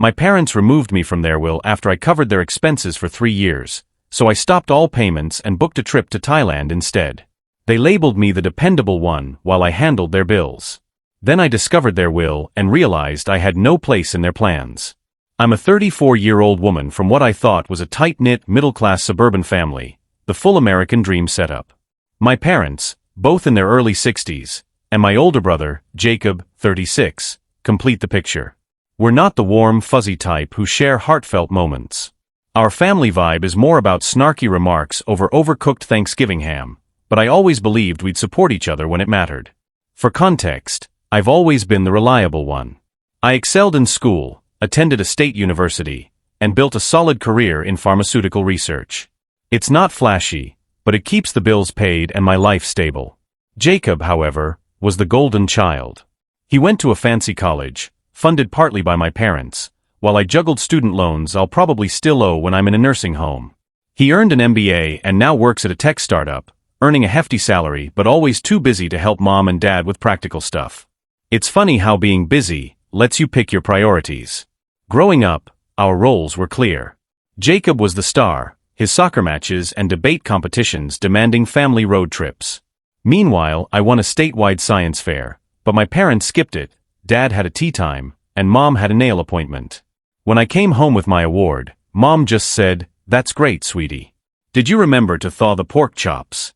My parents removed me from their will after I covered their expenses for 3 years, so I stopped all payments and booked a trip to Thailand instead. They labeled me the dependable one while I handled their bills. Then I discovered their will and realized I had no place in their plans. I'm a 34-year-old woman from what I thought was a tight-knit, middle-class suburban family, the full American dream setup. My parents, both in their early 60s, and my older brother, Jacob, 36, complete the picture. We're not the warm, fuzzy type who share heartfelt moments. Our family vibe is more about snarky remarks over overcooked Thanksgiving ham, but I always believed we'd support each other when it mattered. For context, I've always been the reliable one. I excelled in school, attended a state university, and built a solid career in pharmaceutical research. It's not flashy, but it keeps the bills paid and my life stable. Jacob, however, was the golden child. He went to a fancy college, funded partly by my parents, while I juggled student loans I'll probably still owe when I'm in a nursing home. He earned an MBA and now works at a tech startup, earning a hefty salary but always too busy to help mom and dad with practical stuff. It's funny how being busy lets you pick your priorities. Growing up, our roles were clear. Jacob was the star, his soccer matches and debate competitions demanding family road trips. Meanwhile, I won a statewide science fair, but my parents skipped it. Dad had a tea time, and Mom had a nail appointment. When I came home with my award, Mom just said, "That's great, sweetie. Did you remember to thaw the pork chops?"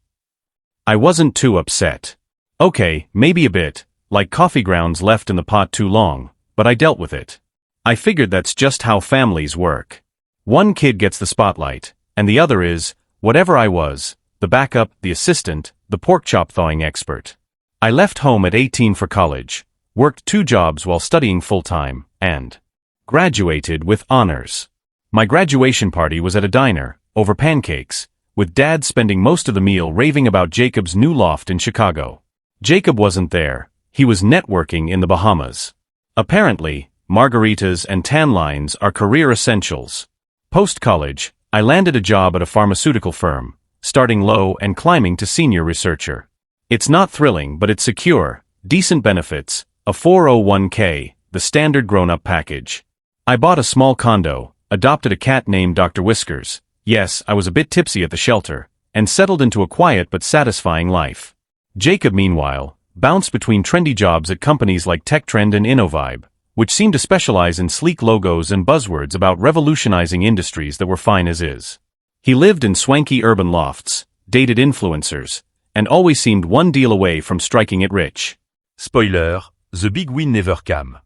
I wasn't too upset. Okay, maybe a bit, like coffee grounds left in the pot too long, but I dealt with it. I figured that's just how families work. One kid gets the spotlight, and the other is, whatever I was, the backup, the assistant, the pork chop thawing expert. I left home at 18 for college, worked 2 jobs while studying full-time, and graduated with honors. My graduation party was at a diner, over pancakes, with Dad spending most of the meal raving about Jacob's new loft in Chicago. Jacob wasn't there, he was networking in the Bahamas. Apparently, margaritas and tan lines are career essentials. Post-college, I landed a job at a pharmaceutical firm, starting low and climbing to senior researcher. It's not thrilling, but it's secure, decent benefits, a 401k, the standard grown-up package. I bought a small condo, adopted a cat named Dr. Whiskers. Yes, I was a bit tipsy at the shelter, and settled into a quiet but satisfying life. Jacob, meanwhile, bounced between trendy jobs at companies like TechTrend and InnoVibe, which seemed to specialize in sleek logos and buzzwords about revolutionizing industries that were fine as is. He lived in swanky urban lofts, dated influencers, and always seemed one deal away from striking it rich. Spoiler, the big win never came.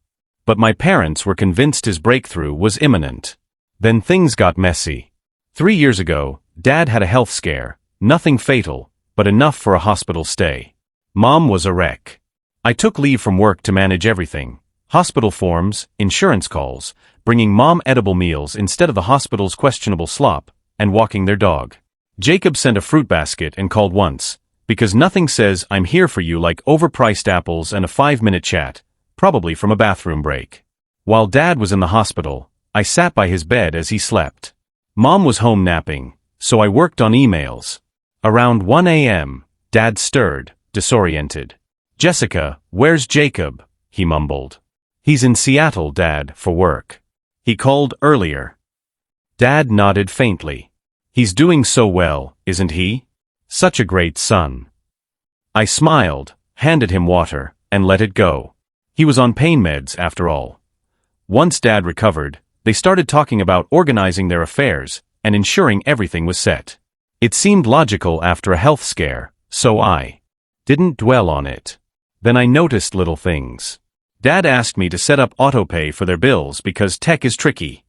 But my parents were convinced his breakthrough was imminent. Then things got messy. 3 years ago, Dad had a health scare, nothing fatal, but enough for a hospital stay. Mom was a wreck. I took leave from work to manage everything. Hospital forms, insurance calls, bringing Mom edible meals instead of the hospital's questionable slop, and walking their dog. Jacob sent a fruit basket and called once, because nothing says "I'm here for you" like overpriced apples and a 5-minute chat, probably from a bathroom break. While Dad was in the hospital, I sat by his bed as he slept. Mom was home napping, so I worked on emails. Around 1 a.m., Dad stirred, disoriented. "Jessica, where's Jacob?" he mumbled. "He's in Seattle, Dad, for work. He called earlier." Dad nodded faintly. "He's doing so well, isn't he? Such a great son." I smiled, handed him water, and let it go. He was on pain meds, after all. Once Dad recovered, they started talking about organizing their affairs and ensuring everything was set. It seemed logical after a health scare, so I didn't dwell on it. Then I noticed little things. Dad asked me to set up autopay for their bills because tech is tricky.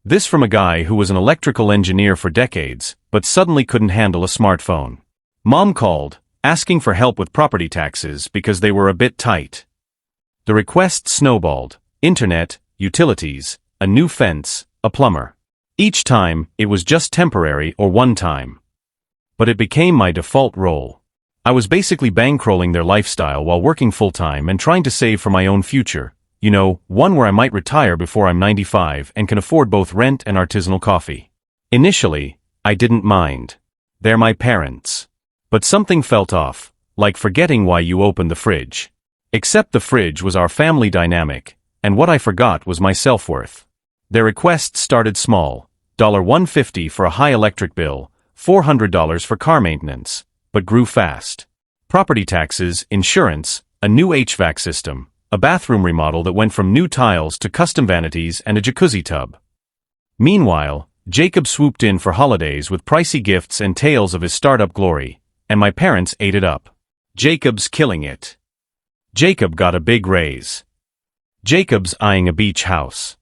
This from a guy who was an electrical engineer for decades, but suddenly couldn't handle a smartphone. Mom called, asking for help with property taxes because they were a bit tight. The requests snowballed: internet, utilities, a new fence, a plumber. Each time, it was just temporary or one time. But it became my default role. I was basically bankrolling their lifestyle while working full-time and trying to save for my own future. You know, one where I might retire before I'm 95 and can afford both rent and artisanal coffee. Initially, I didn't mind. They're my parents. But something felt off, like forgetting why you opened the fridge. Except the fridge was our family dynamic, and what I forgot was my self-worth. Their requests started small, $150 for a high electric bill, $400 for car maintenance, but grew fast. Property taxes, insurance, a new HVAC system, a bathroom remodel that went from new tiles to custom vanities and a jacuzzi tub. Meanwhile, Jacob swooped in for holidays with pricey gifts and tales of his startup glory, and my parents ate it up. Jacob's killing it. Jacob got a big raise. Jacob's eyeing a beach house.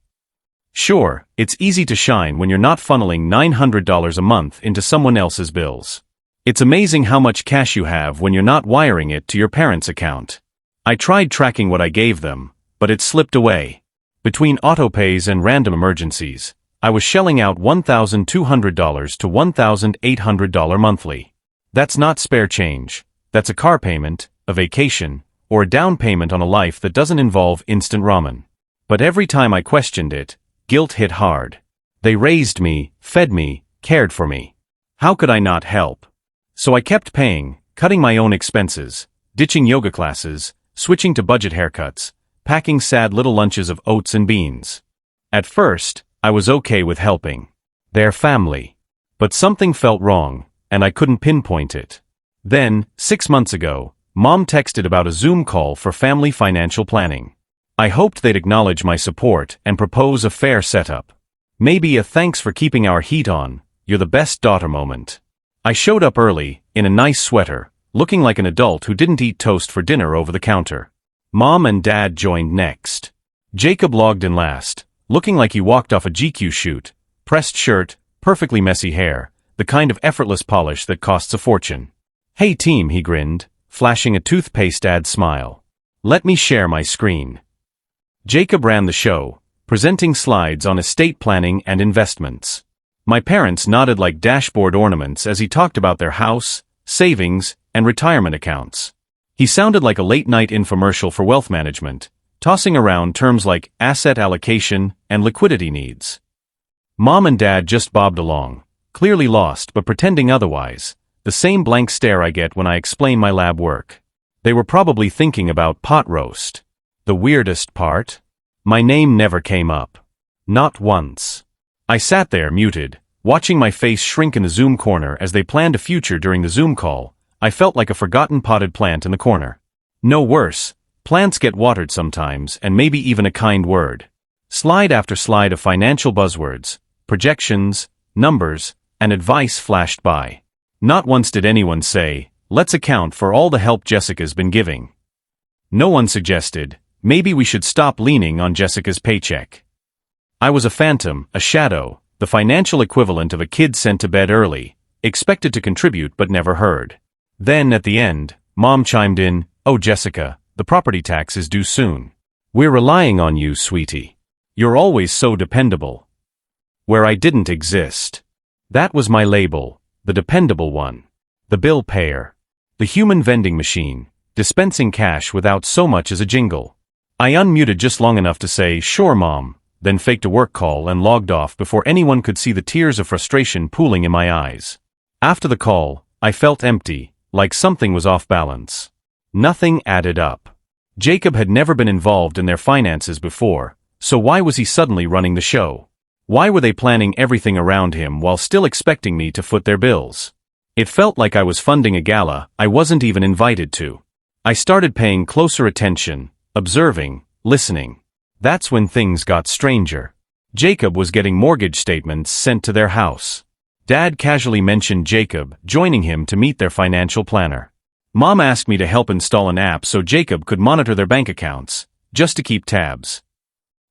Sure, it's easy to shine when you're not funneling $900 a month into someone else's bills. It's amazing how much cash you have when you're not wiring it to your parents' account. I tried tracking what I gave them, but it slipped away. Between autopays and random emergencies, I was shelling out $1,200 to $1,800 monthly. That's not spare change. That's a car payment, a vacation, or a down payment on a life that doesn't involve instant ramen. But every time I questioned it, guilt hit hard. They raised me, fed me, cared for me. How could I not help? So I kept paying, cutting my own expenses, ditching yoga classes, switching to budget haircuts, packing sad little lunches of oats and beans. At first, I was okay with helping. Their family. But something felt wrong, and I couldn't pinpoint it. Then, 6 months ago, Mom texted about a Zoom call for family financial planning. I hoped they'd acknowledge my support and propose a fair setup. Maybe a thanks for keeping our heat on, you're the best daughter moment. I showed up early, in a nice sweater, looking like an adult who didn't eat toast for dinner over the counter. Mom and Dad joined next. Jacob logged in last, looking like he walked off a GQ shoot, pressed shirt, perfectly messy hair, the kind of effortless polish that costs a fortune. Hey team, he grinned, flashing a toothpaste ad smile. Let me share my screen. Jacob ran the show, presenting slides on estate planning and investments. My parents nodded like dashboard ornaments as he talked about their house, savings, and retirement accounts. He sounded like a late-night infomercial for wealth management, tossing around terms like asset allocation and liquidity needs. Mom and Dad just bobbed along, clearly lost but pretending otherwise, the same blank stare I get when I explain my lab work. They were probably thinking about pot roast. The weirdest part? My name never came up. Not once. I sat there muted, watching my face shrink in the Zoom corner as they planned a future during the Zoom call. I felt like a forgotten potted plant in the corner. No worse, plants get watered sometimes and maybe even a kind word. Slide after slide of financial buzzwords, projections, numbers, and advice flashed by. Not once did anyone say, let's account for all the help Jessica's been giving. No one suggested, maybe we should stop leaning on Jessica's paycheck. I was a phantom, a shadow, the financial equivalent of a kid sent to bed early, expected to contribute but never heard. Then, at the end, Mom chimed in, "Oh Jessica, the property tax is due soon. We're relying on you, sweetie. You're always so dependable." Where I didn't exist. That was my label, the dependable one. The bill payer. The human vending machine, dispensing cash without so much as a jingle. I unmuted just long enough to say, "Sure, Mom," then faked a work call and logged off before anyone could see the tears of frustration pooling in my eyes. After the call, I felt empty, like something was off balance. Nothing added up. Jacob had never been involved in their finances before, so why was he suddenly running the show? Why were they planning everything around him while still expecting me to foot their bills? It felt like I was funding a gala I wasn't even invited to. I started paying closer attention, observing, listening. That's when things got stranger. Jacob was getting mortgage statements sent to their house. Dad casually mentioned Jacob joining him to meet their financial planner. Mom asked me to help install an app so Jacob could monitor their bank accounts, just to keep tabs.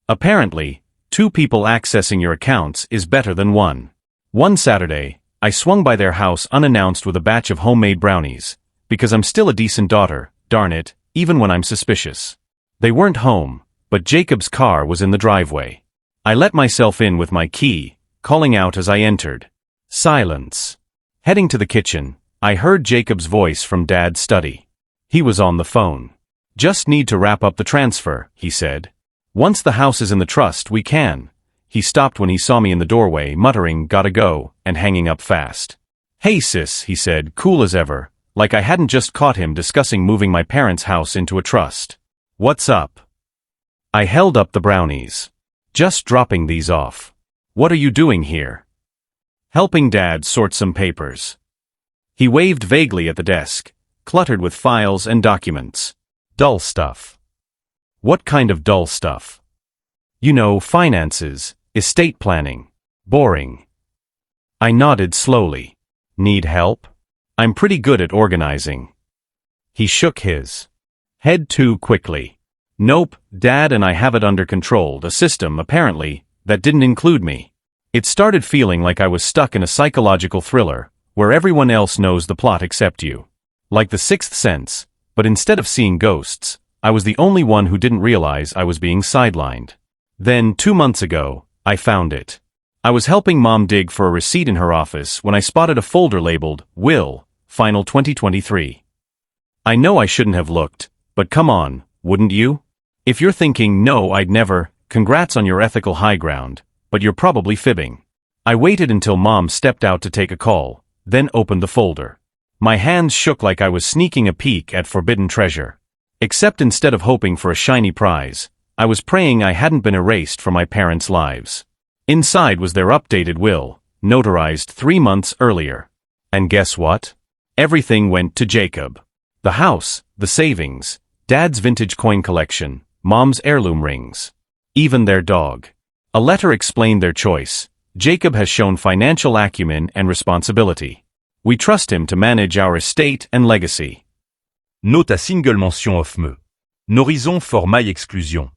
Apparently, 2 people accessing your accounts is better than 1. One Saturday, I swung by their house unannounced with a batch of homemade brownies, because I'm still a decent daughter, darn it, even when I'm suspicious. They weren't home, but Jacob's car was in the driveway. I let myself in with my key, calling out as I entered. Silence. Heading to the kitchen, I heard Jacob's voice from Dad's study. He was on the phone. "Just need to wrap up the transfer," he said. "Once the house is in the trust, we can." He stopped when he saw me in the doorway, muttering, "Gotta go," and hanging up fast. "Hey sis," he said, cool as ever, like I hadn't just caught him discussing moving my parents' house into a trust. "What's up?" I held up the brownies. Just dropping these off. What are you doing here? Helping Dad sort some papers. He waved vaguely at the desk, cluttered with files and documents. Dull stuff. What kind of dull stuff? You know, finances, estate planning. Boring. I nodded slowly. Need help? I'm pretty good at organizing. He shook his head too quickly. Nope, Dad and I have it under control, a system, apparently, that didn't include me. It started feeling like I was stuck in a psychological thriller, where everyone else knows the plot except you. Like The Sixth Sense, but instead of seeing ghosts, I was the only one who didn't realize I was being sidelined. Then, 2 months ago, I found it. I was helping Mom dig for a receipt in her office when I spotted a folder labeled, Will, Final 2023. I know I shouldn't have looked, but come on, wouldn't you? If you're thinking, no, I'd never, congrats on your ethical high ground, but you're probably fibbing. I waited until Mom stepped out to take a call, then opened the folder. My hands shook like I was sneaking a peek at forbidden treasure. Except instead of hoping for a shiny prize, I was praying I hadn't been erased from my parents' lives. Inside was their updated will, notarized 3 months earlier. And guess what? Everything went to Jacob. The house, the savings, Dad's vintage coin collection, Mom's heirloom rings. Even their dog. A letter explained their choice. Jacob has shown financial acumen and responsibility. We trust him to manage our estate and legacy. Note à single mention of me. N'horizon formaille exclusion.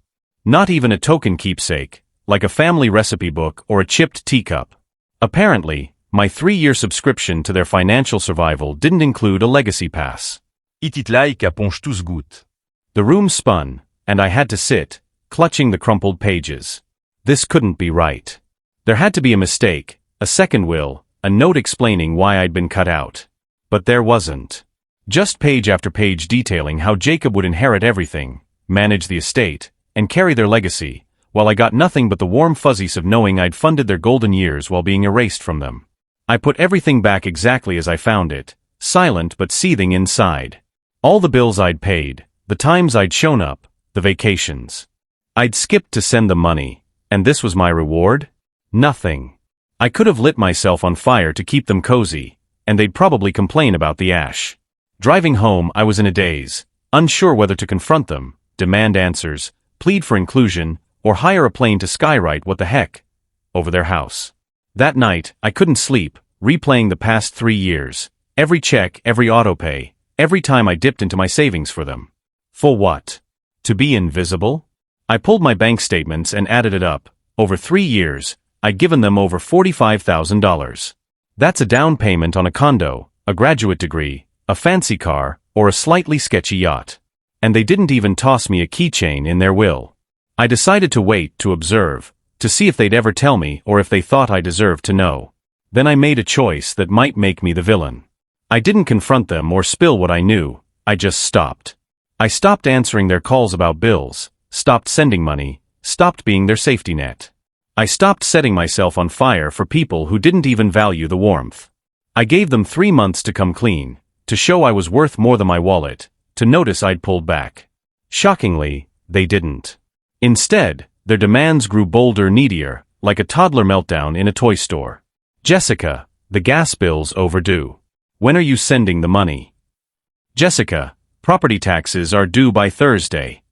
Not even a token keepsake, like a family recipe book or a chipped teacup. Apparently, my 3-year subscription to their financial survival didn't include a legacy pass. Itit like a ponche tous gut. The room spun, and I had to sit, clutching the crumpled pages. This couldn't be right. There had to be a mistake, a second will, a note explaining why I'd been cut out. But there wasn't. Just page after page detailing how Jacob would inherit everything, manage the estate, and carry their legacy, while I got nothing but the warm fuzzies of knowing I'd funded their golden years while being erased from them. I put everything back exactly as I found it, silent but seething inside. All the bills I'd paid, the times I'd shown up, the vacations. I'd skipped to send them money, and this was my reward? Nothing. I could have lit myself on fire to keep them cozy, and they'd probably complain about the ash. Driving home, I was in a daze, unsure whether to confront them, demand answers, plead for inclusion, or hire a plane to skywrite what the heck over their house. That night, I couldn't sleep, replaying the past 3 years, every check, every autopay, every time I dipped into my savings for them. For what? To be invisible? I pulled my bank statements and added it up. Over 3 years, I'd given them over $45,000. That's a down payment on a condo, a graduate degree, a fancy car, or a slightly sketchy yacht. And they didn't even toss me a keychain in their will. I decided to wait to observe, to see if they'd ever tell me or if they thought I deserved to know. Then I made a choice that might make me the villain. I didn't confront them or spill what I knew, I just stopped. I stopped answering their calls about bills, stopped sending money, stopped being their safety net. I stopped setting myself on fire for people who didn't even value the warmth. I gave them 3 months to come clean, to show I was worth more than my wallet, to notice I'd pulled back. Shockingly, they didn't. Instead, their demands grew bolder, needier, like a toddler meltdown in a toy store. Jessica, the gas bill's overdue. When are you sending the money? Jessica, property taxes are due by Thursday.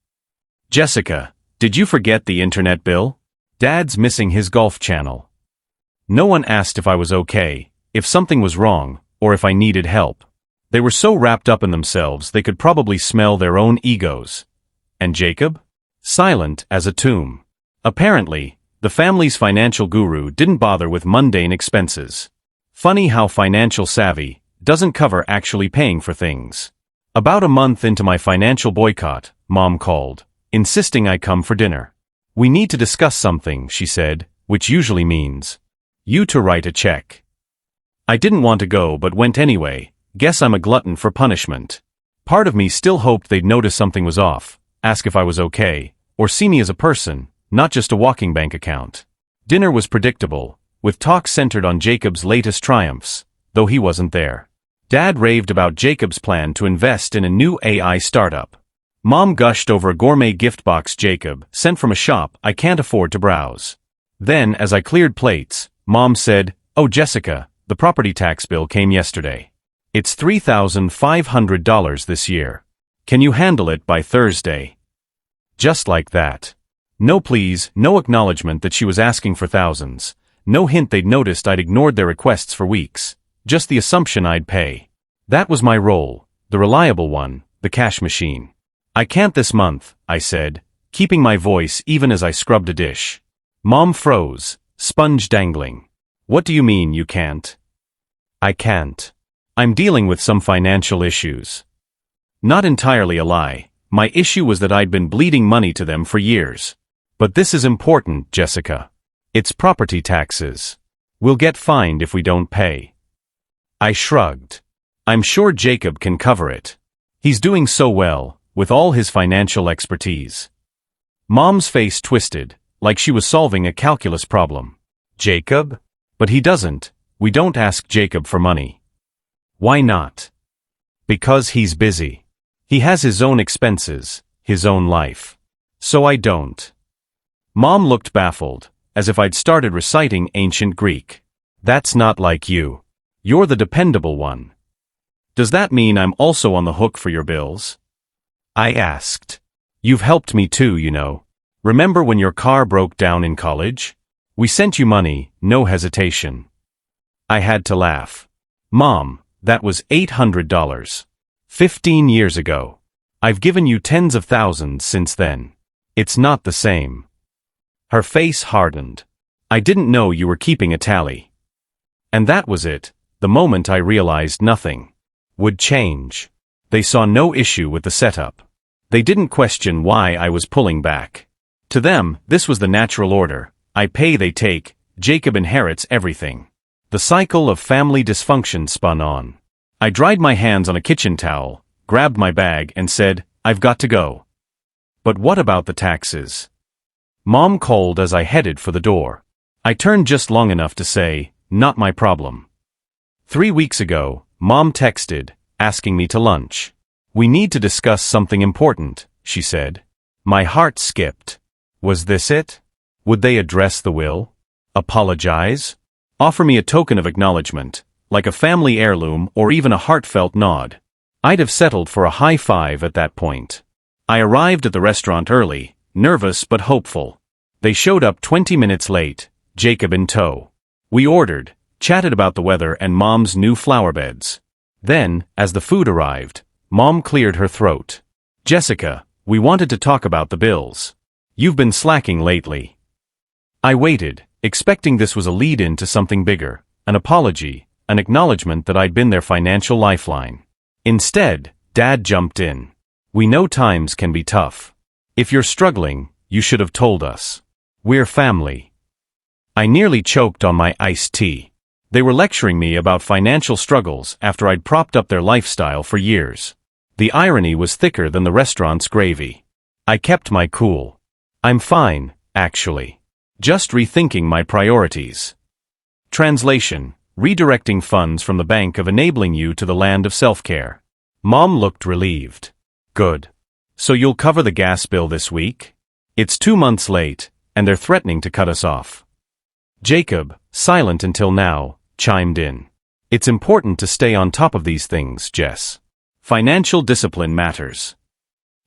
Jessica, did you forget the internet bill? Dad's missing his golf channel. No one asked if I was okay, if something was wrong, or if I needed help. They were so wrapped up in themselves they could probably smell their own egos. And Jacob? Silent as a tomb. Apparently, the family's financial guru didn't bother with mundane expenses. Funny how financial savvy doesn't cover actually paying for things. About a month into my financial boycott, Mom called, insisting I come for dinner. We need to discuss something, she said, which usually means you to write a check. I didn't want to go but went anyway. Guess I'm a glutton for punishment. Part of me still hoped they'd notice something was off, ask if I was okay, or see me as a person, not just a walking bank account. Dinner was predictable, with talk centered on Jacob's latest triumphs, though he wasn't there. Dad raved about Jacob's plan to invest in a new AI startup. Mom gushed over a gourmet gift box Jacob sent from a shop I can't afford to browse. Then, as I cleared plates, Mom said, "Oh Jessica, the property tax bill came yesterday. It's $3,500 this year. Can you handle it by Thursday?" Just like that. No please, no acknowledgement that she was asking for thousands. No hint they'd noticed I'd ignored their requests for weeks. Just the assumption I'd pay. That was my role, the reliable one, the cash machine. "I can't this month," I said, keeping my voice even as I scrubbed a dish. Mom froze, sponge dangling. "What do you mean you can't?" "I can't. I'm dealing with some financial issues." Not entirely a lie. My issue was that I'd been bleeding money to them for years. "But this is important, Jessica. It's property taxes. We'll get fined if we don't pay." I shrugged. "I'm sure Jacob can cover it. He's doing so well, with all his financial expertise." Mom's face twisted, like she was solving a calculus problem. "Jacob? But he doesn't. We don't ask Jacob for money." "Why not?" "Because he's busy. He has his own expenses, his own life. So I don't." Mom looked baffled, as if I'd started reciting ancient Greek. "That's not like you. You're the dependable one." "Does that mean I'm also on the hook for your bills?" I asked. "You've helped me too, you know. Remember when your car broke down in college? We sent you money, no hesitation." I had to laugh. "Mom, that was $800. 15 years ago. I've given you tens of thousands since then. It's not the same." Her face hardened. "I didn't know you were keeping a tally." And that was it, the moment I realized nothing would change. They saw no issue with the setup. They didn't question why I was pulling back. To them, this was the natural order. I pay, they take, Jacob inherits everything. The cycle of family dysfunction spun on. I dried my hands on a kitchen towel, grabbed my bag and said, "I've got to go." "But what about the taxes?" Mom called as I headed for the door. I turned just long enough to say, "Not my problem." 3 weeks ago, Mom texted, asking me to lunch. "We need to discuss something important," she said. My heart skipped. Was this it? Would they address the will? Apologize? Offer me a token of acknowledgement, like a family heirloom or even a heartfelt nod? I'd have settled for a high five at that point. I arrived at the restaurant early, nervous but hopeful. They showed up 20 minutes late, Jacob in tow. We ordered, chatted about the weather and Mom's new flower beds. Then, as the food arrived, Mom cleared her throat. "Jessica, we wanted to talk about the bills. You've been slacking lately." I waited, expecting this was a lead-in to something bigger, an apology, an acknowledgement that I'd been their financial lifeline. Instead, Dad jumped in. "We know times can be tough. If you're struggling, you should have told us. We're family." I nearly choked on my iced tea. They were lecturing me about financial struggles after I'd propped up their lifestyle for years. The irony was thicker than the restaurant's gravy. I kept my cool. "I'm fine, actually. Just rethinking my priorities." Translation: redirecting funds from the bank of enabling you to the land of self-care. Mom looked relieved. "Good. So you'll cover the gas bill this week? It's 2 months late, and they're threatening to cut us off." Jacob, silent until now, chimed in. "It's important to stay on top of these things, Jess. Financial discipline matters."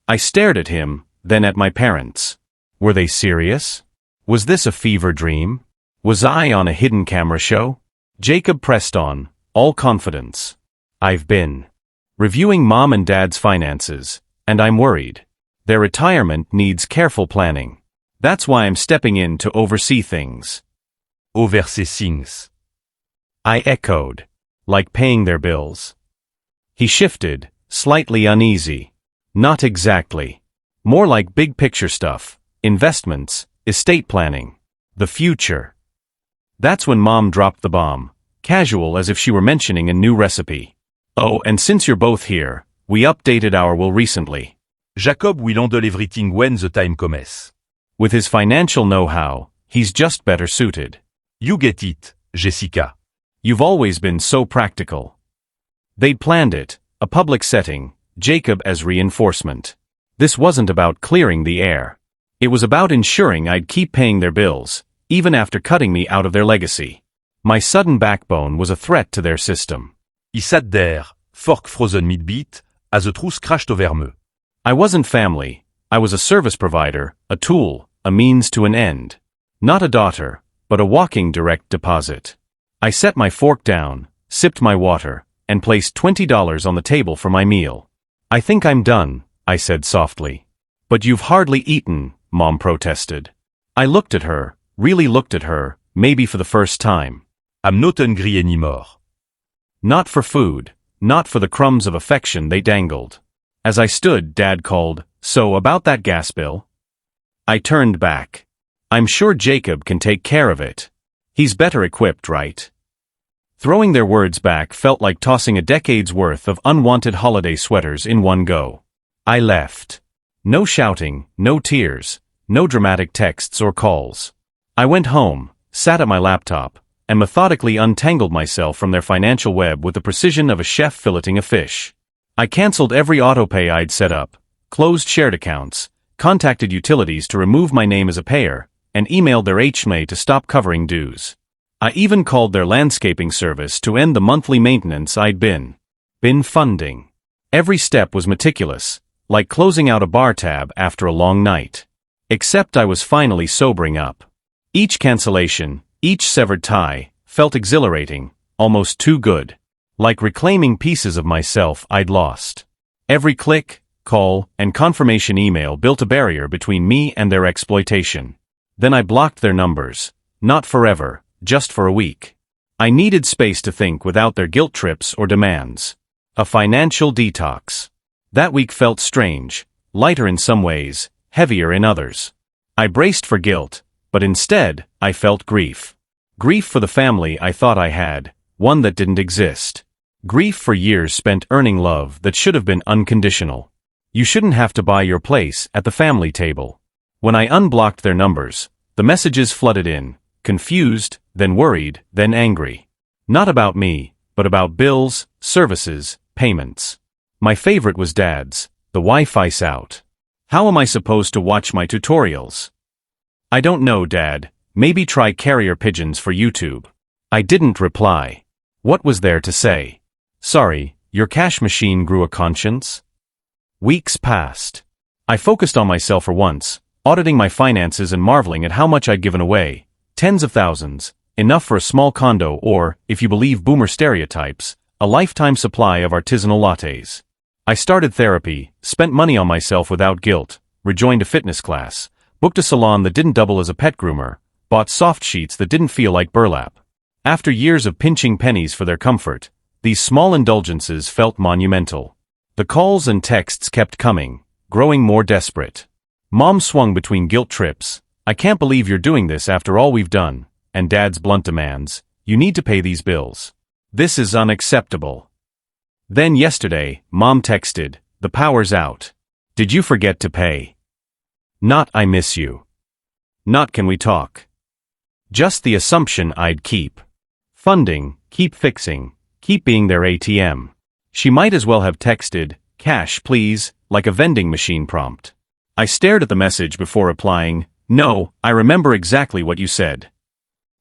I stared at him, then at my parents. Were they serious? Was this a fever dream? Was I on a hidden camera show? Jacob pressed on, all confidence. "I've been reviewing Mom and Dad's finances, and I'm worried. Their retirement needs careful planning. That's why I'm stepping in to oversee things." Oversee things. I echoed. "Like paying their bills?" He shifted, slightly uneasy. "Not exactly. More like big picture stuff, investments, estate planning, the future." That's when Mom dropped the bomb, casual as if she were mentioning a new recipe. "Oh, and since you're both here, we updated our will recently." Jacob will handle everything when the time comes. With his financial know-how, he's just better suited. You get it, Jessica. You've always been so practical. They'd planned it, a public setting, Jacob as reinforcement. This wasn't about clearing the air. It was about ensuring I'd keep paying their bills, even after cutting me out of their legacy. My sudden backbone was a threat to their system. Il sat der, fork frozen mid-beat, as a trousse crashed over me. I wasn't family. I was a service provider, a tool, a means to an end. Not a daughter, but a walking direct deposit. I set my fork down, sipped my water, and placed $20 on the table for my meal. I think I'm done, I said softly. But you've hardly eaten, Mom protested. I looked at her, really looked at her, maybe for the first time. I'm not hungry anymore. Not for food, not for the crumbs of affection they dangled. As I stood, Dad called, "So about that gas bill?" I turned back. "I'm sure Jacob can take care of it. He's better equipped, right?" Throwing their words back felt like tossing a decade's worth of unwanted holiday sweaters in one go. I left. No shouting, no tears, no dramatic texts or calls. I went home, sat at my laptop, and methodically untangled myself from their financial web with the precision of a chef filleting a fish. I canceled every autopay I'd set up, closed shared accounts, contacted utilities to remove my name as a payer, and emailed their HMA to stop covering dues. I even called their landscaping service to end the monthly maintenance I'd been funding. Every step was meticulous, like closing out a bar tab after a long night. Except I was finally sobering up. Each cancellation, each severed tie, felt exhilarating, almost too good. Like reclaiming pieces of myself I'd lost. Every click, call, and confirmation email built a barrier between me and their exploitation. Then I blocked their numbers, not forever, just for a week. I needed space to think without their guilt trips or demands. A financial detox. That week felt strange, lighter in some ways, heavier in others. I braced for guilt, but instead, I felt grief. Grief for the family I thought I had, one that didn't exist. Grief for years spent earning love that should have been unconditional. You shouldn't have to buy your place at the family table. When I unblocked their numbers, the messages flooded in, confused, then worried, then angry. Not about me, but about bills, services, payments. My favorite was Dad's, the Wi-Fi's out. How am I supposed to watch my tutorials? I don't know, Dad, maybe try carrier pigeons for YouTube. I didn't reply. What was there to say? Sorry, your cash machine grew a conscience? Weeks passed. I focused on myself for once, auditing my finances and marveling at how much I'd given away. Tens of thousands, enough for a small condo or, if you believe boomer stereotypes, a lifetime supply of artisanal lattes. I started therapy, spent money on myself without guilt, rejoined a fitness class, booked a salon that didn't double as a pet groomer, bought soft sheets that didn't feel like burlap. After years of pinching pennies for their comfort, these small indulgences felt monumental. The calls and texts kept coming, growing more desperate. Mom swung between guilt trips. "I can't believe you're doing this after all we've done," and Dad's blunt demands, "You need to pay these bills. This is unacceptable." Then yesterday, Mom texted, "The power's out. Did you forget to pay?" Not "I miss you." Not "Can we talk?" Just the assumption I'd keep funding, keep fixing, keep being their ATM. She might as well have texted, "Cash, please," like a vending machine prompt. I stared at the message before replying, "No, I remember exactly what you said."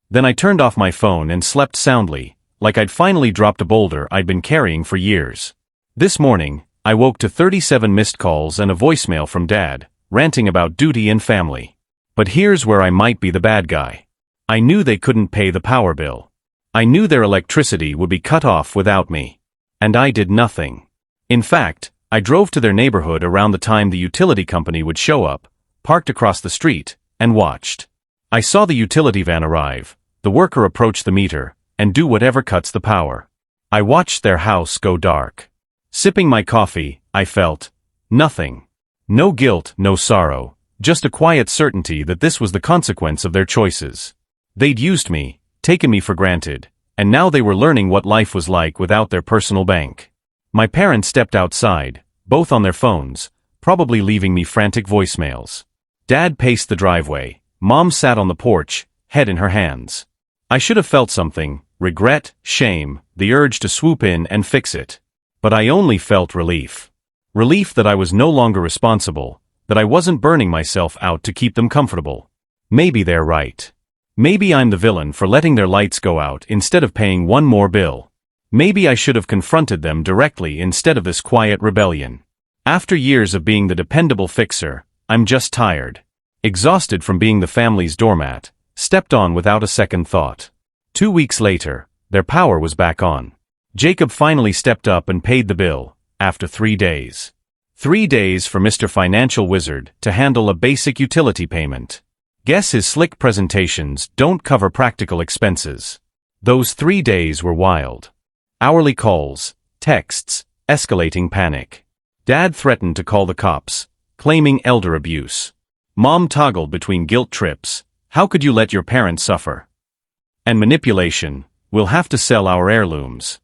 Then I turned off my phone and slept soundly, like I'd finally dropped a boulder I'd been carrying for years. This morning, I woke to 37 missed calls and a voicemail from Dad, ranting about duty and family. But here's where I might be the bad guy. I knew they couldn't pay the power bill. I knew their electricity would be cut off without me. And I did nothing. In fact, I drove to their neighborhood around the time the utility company would show up, parked across the street, and watched. I saw the utility van arrive, the worker approach the meter, and do whatever cuts the power. I watched their house go dark. Sipping my coffee, I felt nothing. No guilt, no sorrow, just a quiet certainty that this was the consequence of their choices. They'd used me, taken me for granted, and now they were learning what life was like without their personal bank. My parents stepped outside, both on their phones, probably leaving me frantic voicemails. Dad paced the driveway, Mom sat on the porch, head in her hands. I should have felt something, regret, shame, the urge to swoop in and fix it. But I only felt relief. Relief that I was no longer responsible, that I wasn't burning myself out to keep them comfortable. Maybe they're right. Maybe I'm the villain for letting their lights go out instead of paying one more bill. Maybe I should have confronted them directly instead of this quiet rebellion. After years of being the dependable fixer, I'm just tired. Exhausted from being the family's doormat, stepped on without a second thought. 2 weeks later, their power was back on. Jacob finally stepped up and paid the bill, after 3 days. 3 days for Mr. Financial Wizard to handle a basic utility payment. Guess his slick presentations don't cover practical expenses. Those 3 days were wild. Hourly calls, texts, escalating panic. Dad threatened to call the cops, claiming elder abuse. Mom toggled between guilt trips, how could you let your parents suffer? And manipulation, we'll have to sell our heirlooms.